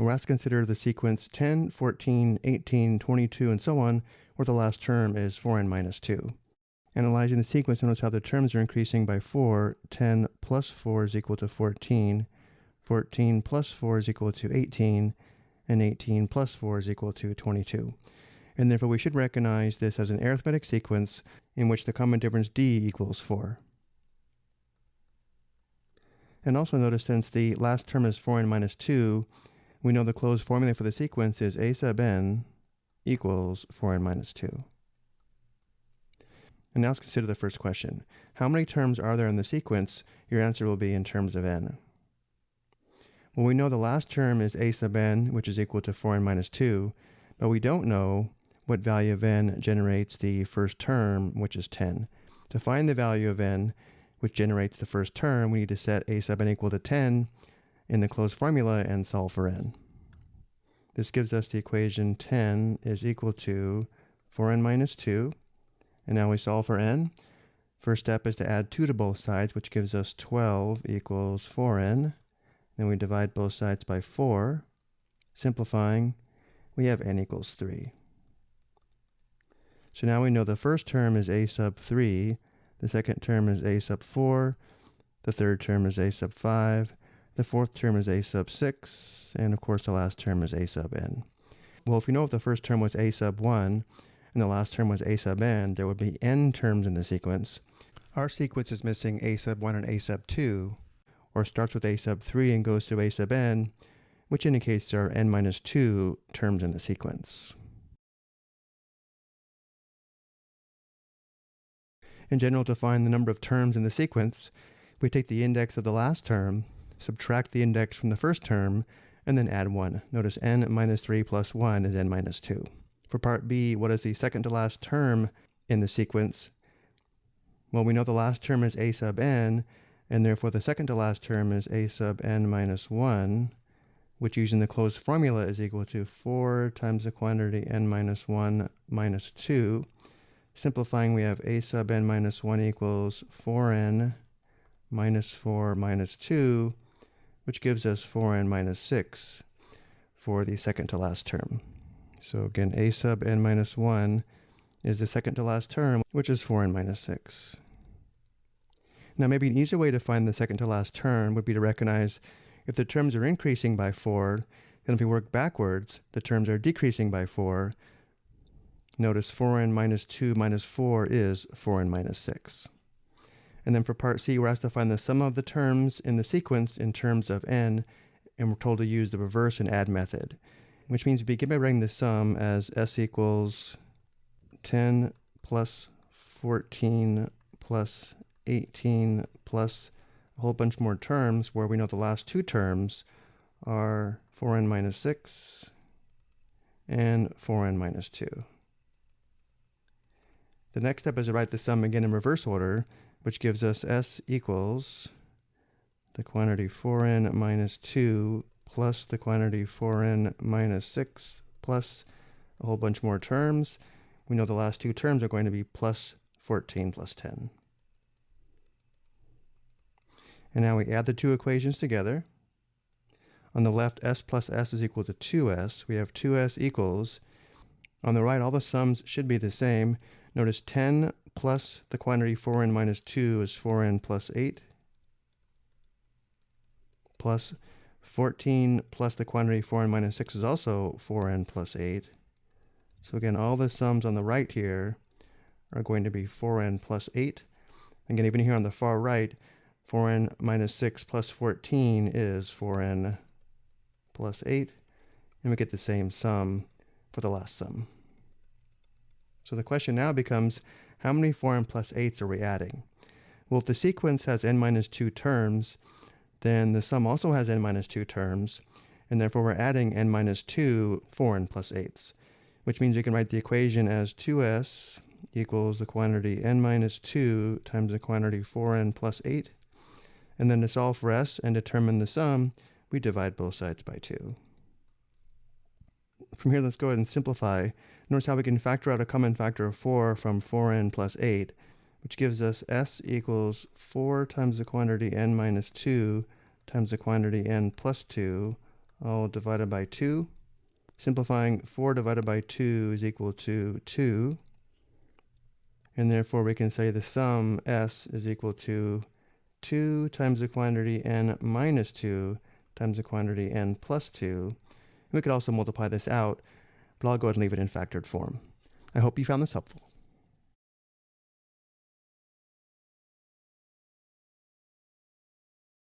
And we're asked to consider the sequence 10, 14, 18, 22, and so on, where the last term is 4n minus 2. Analyzing the sequence, notice how the terms are increasing by 4. 10 plus 4 is equal to 14. 14 plus 4 is equal to 18. And 18 plus 4 is equal to 22. And therefore we should recognize this as an arithmetic sequence in which the common difference d equals 4. And also notice, since the last term is 4n minus 2, we know the closed formula for the sequence is a sub n equals 4n minus 2. And now let's consider the first question. How many terms are there in the sequence? Your answer will be in terms of n. Well, we know the last term is a sub n, which is equal to 4n minus 2, but we don't know what value of n generates the first term, which is 10. To find the value of n, which generates the first term, we need to set a sub n equal to 10 in the closed formula and solve for n. This gives us the equation 10 is equal to 4n minus 2. And now we solve for n. First step is to add 2 to both sides, which gives us 12 equals 4n. Then we divide both sides by 4. Simplifying, we have n equals 3. So now we know the first term is a sub 3, the second term is a sub 4, the third term is a sub 5, the fourth term is a sub 6, and of course the last term is a sub n. Well, if we know if the first term was a sub 1 and the last term was a sub n, there would be n terms in the sequence. Our sequence is missing a sub 1 and a sub 2, or starts with a sub 3 and goes to a sub n, which indicates there are n minus 2 terms in the sequence. In general, to find the number of terms in the sequence, we take the index of the last term, subtract the index from the first term, and then add 1. Notice n minus 3 plus 1 is n minus 2. For part B, what is the second to last term in the sequence? Well, we know the last term is a sub n, and therefore the second to last term is a sub n minus 1, which using the closed formula is equal to 4 times the quantity n minus 1 minus 2. Simplifying, we have a sub n minus 1 equals 4n minus 4 minus 2, which gives us 4n minus 6 for the second to last term. So again, a sub n minus 1 is the second to last term, which is 4n minus 6. Now maybe an easier way to find the second to last term would be to recognize if the terms are increasing by 4, then if we work backwards, the terms are decreasing by 4. Notice 4n minus 2 minus 4 is 4n minus 6. And then for part C, we're asked to find the sum of the terms in the sequence in terms of n, and we're told to use the reverse and add method, which means we begin by writing the sum as s equals 10 plus 14 plus 18 plus a whole bunch more terms, where we know the last two terms are 4n minus 6 and 4n minus 2. The next step is to write the sum again in reverse order, which gives us s equals the quantity 4n minus 2 plus the quantity 4n minus 6 plus a whole bunch more terms. We know the last two terms are going to be plus 14 plus 10. And now we add the two equations together. On the left, s plus s is equal to 2s. We have 2s equals. On the right, all the sums should be the same. Notice 10 plus the quantity 4n minus 2 is 4n plus 8, plus 14 plus the quantity 4n minus 6 is also 4n plus 8. So again, all the sums on the right here are going to be 4n plus 8. Again, even here on the far right, 4n minus 6 plus 14 is 4n plus 8. And we get the same sum for the last sum. So the question now becomes, how many 4n plus 8s are we adding? Well, if the sequence has n minus 2 terms, then the sum also has n minus 2 terms, and therefore we're adding n minus 2 4n plus 8s, which means we can write the equation as 2s equals the quantity n minus 2 times the quantity 4n plus 8. And then to solve for s and determine the sum, we divide both sides by 2. From here, let's go ahead and simplify. Notice how we can factor out a common factor of 4 from 4n plus 8, which gives us s equals 4 times the quantity n minus 2 times the quantity n plus 2, all divided by 2. Simplifying, 4 divided by 2 is equal to 2. And therefore we can say the sum S is equal to 2 times the quantity n minus 2 times the quantity n plus 2. We could also multiply this out, but I'll go ahead and leave it in factored form. I hope you found this helpful.